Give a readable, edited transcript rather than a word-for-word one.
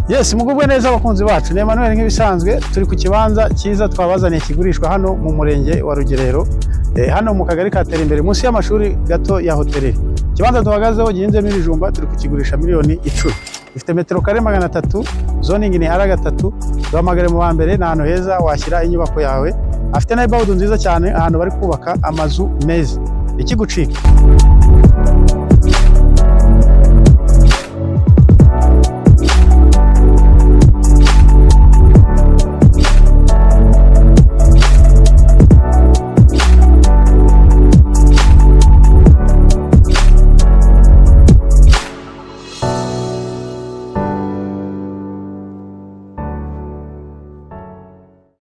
Yes, mugubwe neza abakunzi bacu. Ni Emmanuel nk'ibisanzwe turi ku kibanza cyiza twabazaniye kigurishwa hano mu murenge wa Rugerero. Hano mu kagari ka Terimbere munsi y'amashuri gato ya hoteli. Kibanza duhagazeho gihinzemo ibijumba turi kukigurisha miliyoni 10. Ifite metero kare 300, zoning ni R3. Duhamagare mu bambere na hano heza washyira inyubako yawe. Afite na ibawudu nziza cyane ahantu bari kubaka amazu meza. Ikigucika